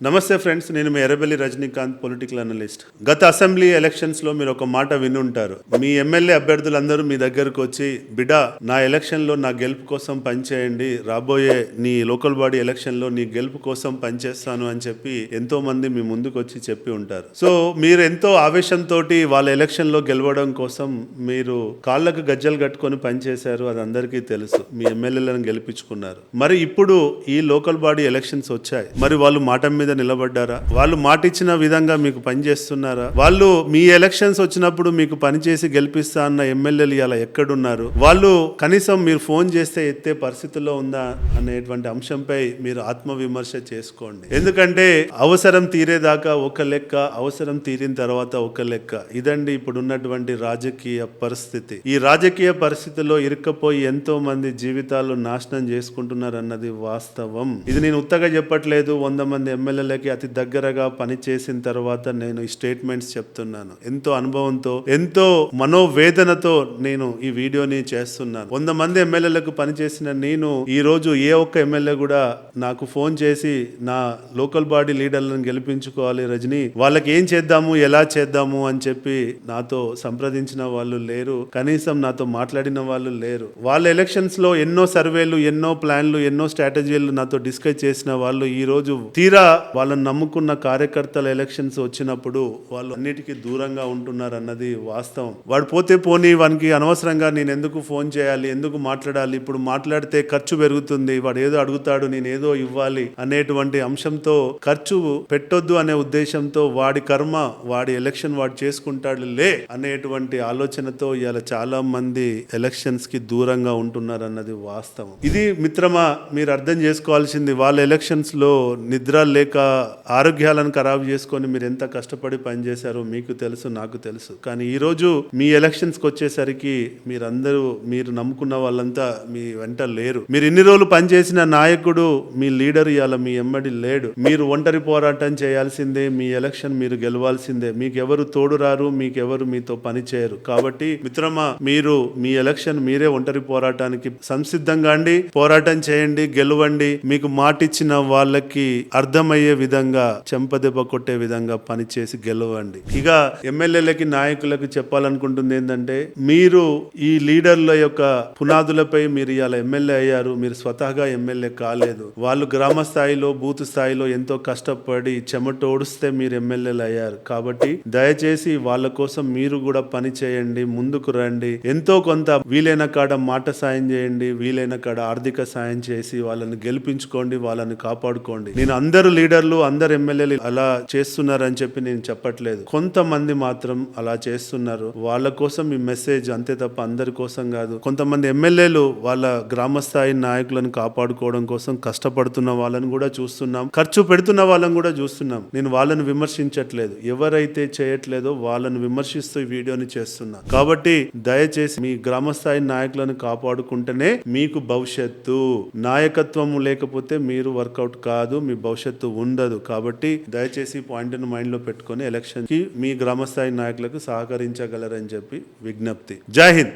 నమస్తే ఫ్రెండ్స్, నేను మీ Errabelli Rajinikanth, political analyst. గత అసెంబ్లీ ఎలక్షన్స్లో మీరు ఒక మాట వినుంటారు. మీ ఎమ్మెల్యే అభ్యర్థులందరూ మీ దగ్గరకు వచ్చి, బిడా నా ఎలక్షన్లో నా గెలుపు కోసం పనిచేయండి, రాబోయే నీ లోకల్ బాడీ ఎలక్షన్లో నీ గెలుపు కోసం పనిచేస్తాను అని చెప్పి ఎంతో మంది మీ ముందుకు వచ్చి చెప్పి ఉంటారు. సో మీరు ఎంతో ఆవేశంతో వాళ్ళ ఎలక్షన్లో గెలవడం కోసం మీరు కాళ్ళకు గజ్జలు కట్టుకొని పనిచేశారు. అది అందరికీ తెలుసు. మీ ఎమ్మెల్యేలను గెలిపించుకున్నారు. మరి ఇప్పుడు ఈ లోకల్ బాడీ ఎలక్షన్స్ వచ్చాయి. మరి వాళ్ళు మాట మీద నిలబడ్డారా? వాళ్ళు మాట ఇచ్చిన విధంగా మీకు పనిచేస్తున్నారా? వాళ్ళు మీ ఎలక్షన్స్ వచ్చినప్పుడు మీకు పనిచేసి గెలిపిస్తా అన్న ఎమ్మెల్యేలు ఇలా ఎక్కడున్నారు? వాళ్ళు కనీసం మీరు ఫోన్ చేస్తే ఎత్తే పరిస్థితుల్లో ఉందా అనేటువంటి అంశంపై మీరు ఆత్మవిమర్శ చేసుకోండి. ఎందుకంటే అవసరం తీరేదాకా ఒక లెక్క, అవసరం తీరిన తర్వాత ఒక లెక్క. ఇదండి ఇప్పుడున్నటువంటి రాజకీయ పరిస్థితి. ఈ రాజకీయ పరిస్థితిలో ఇరుక్కపోయి ఎంతో మంది జీవితాలు నాశనం చేసుకుంటున్నారు అన్నది వాస్తవం. ఇది నేను ఉత్తగా చెప్పట్లేదు. 100 మంది ఎమ్మెల్యేలకి అతి దగ్గరగా పనిచేసిన తర్వాత నేను ఈ స్టేట్మెంట్స్ చెప్తున్నాను. ఎంతో అనుభవంతో, ఎంతో మనోవేదనతో నేను ఈ వీడియోని చేస్తున్నాను. 100 మంది ఎమ్మెల్యేలకు పనిచేసిన నేను ఈ రోజు ఏ ఒక్క ఎమ్మెల్యే కూడా నాకు ఫోన్ చేసి నా లోకల్ బాడీ లీడర్లను గెలిపించుకోవాలి రజనీ, వాళ్ళకి ఏం చేద్దాము, ఎలా చేద్దాము అని చెప్పి నాతో సంప్రదించిన వాళ్ళు లేరు. కనీసం నాతో మాట్లాడిన వాళ్ళు లేరు. వాళ్ళ ఎలక్షన్స్ లో ఎన్నో సర్వేలు, ఎన్నో ప్లాన్లు, ఎన్నో స్ట్రాటజీలు నాతో డిస్కస్ చేసిన వాళ్ళు ఈ రోజు తీరా వాళ్ళని నమ్ముకున్న కార్యకర్తల ఎలక్షన్స్ వచ్చినప్పుడు వాళ్ళు అన్నిటికీ దూరంగా ఉంటున్నారు అన్నది వాస్తవం. వాడు పోతే పోనీ, వానికి అనవసరంగా నేను ఎందుకు ఫోన్ చేయాలి, ఎందుకు మాట్లాడాలి, ఇప్పుడు మాట్లాడితే ఖర్చు పెరుగుతుంది, వాడు ఏదో అడుగుతాడు, నేను ఏదో ఇవ్వాలి అనేటువంటి అంశంతో, ఖర్చు పెట్టొద్దు అనే ఉద్దేశంతో, వాడి కర్మ వాడి ఎలక్షన్ వాడు చేసుకుంటాడు లే అనేటువంటి ఆలోచనతో ఇవాళ చాలా మంది ఎలక్షన్స్ కి దూరంగా ఉంటున్నారు అన్నది వాస్తవం. ఇది మిత్రమా మీరు అర్థం చేసుకోవాల్సింది. వాళ్ళ ఎలక్షన్స్ లో నిద్ర లేక ఆరోగ్యాలను ఖరాబు చేసుకొని మీరు ఎంత కష్టపడి పనిచేశారో మీకు తెలుసు, నాకు తెలుసు. కానీ ఈరోజు మీ ఎలక్షన్స్కి వచ్చేసరికి మీరందరూ, మీరు నమ్ముకున్న వాళ్ళంతా మీ వెంట లేరు. మీరు ఇన్ని రోజులు పనిచేసిన నాయకుడు, మీ లీడర్ ఇవాళ మీ ఎమ్మడి లేడు. మీరు ఒంటరి పోరాటం చేయాల్సిందే. మీ ఎలక్షన్ మీరు గెలవాల్సిందే. మీకెవరు తోడు రారు, మీకెవరు మీతో పని చేయరు. కాబట్టి మిత్రమా, మీరు మీ ఎలక్షన్ మీరే ఒంటరి పోరాటానికి సంసిద్ధంగా అండి, పోరాటం చేయండి, గెలవండి. మీకు మాటిచ్చిన వాళ్ళకి అర్థమయ్యే విధంగా, చెంపదెబ్బ కొట్టే విధంగా పనిచేసి గెలవండి. ఇక ఎమ్మెల్యేలకి, నాయకులకు చెప్పాలనుకుంటుంది ఏంటంటే, మీరు ఈ లీడర్ల యొక్క పునాదులపై మీరు ఇవాళ ఎమ్మెల్యే అయ్యారు. మీరు స్వతహాగా ఎమ్మెల్యే కాలేదు. వాళ్ళు గ్రామ స్థాయిలో, బూత్ స్థాయిలో ఎంతో కష్టపడి చెమట ఓడిస్తే మీరు ఎమ్మెల్యేలు అయ్యారు. కాబట్టి దయచేసి వాళ్ళ కోసం మీరు కూడా పని చేయండి, ముందుకు రండి. ఎంతో కొంత వీలైన కాడ మాట సాయం చేయండి, వీలైన కాడ ఆర్థిక సాయం చేసి వాళ్ళని గెలిపించుకోండి, వాళ్ళని కాపాడుకోండి. నేను అందరు లీడర్లు, అందరు ఎమ్మెల్యేలు అలా చేస్తున్నారని చెప్పి నేను చెప్పట్లేదు. కొంతమంది మాత్రం అలా చేస్తున్నారు. వాళ్ళ కోసం ఈ మెసేజ్ అంతే తప్ప అందరి కోసం కాదు. కొంతమంది ఎమ్మెల్యేలు వాళ్ళ గ్రామ స్థాయి నాయకులను కాపాడుకోవడం కోసం కష్టపడుతున్న వాళ్ళని కూడా చూస్తున్నాం, ఖర్చు పెడుతున్న వాళ్ళని కూడా చూస్తున్నాం. నేను వాళ్ళని విమర్శించట్లేదు. ఎవరైతే చేయట్లేదో వాళ్ళని విమర్శిస్తూ ఈ వీడియోని చేస్తున్నా. కాబట్టి దయచేసి మీ గ్రామ స్థాయి నాయకులను కాపాడుకుంటేనే మీకు భవిష్యత్తు. నాయకత్వం లేకపోతే మీరు వర్కౌట్ కాదు, మీ భవిష్యత్తు ఉండదు. కాబట్టి దయచేసి పాయింట్ను మైండ్ లో పెట్టుకొని ఎలక్షన్ కి మీ గ్రామస్థాయి నాయకులకు సహకరించగలరని చెప్పి విజ్ఞప్తి. జై హింద్.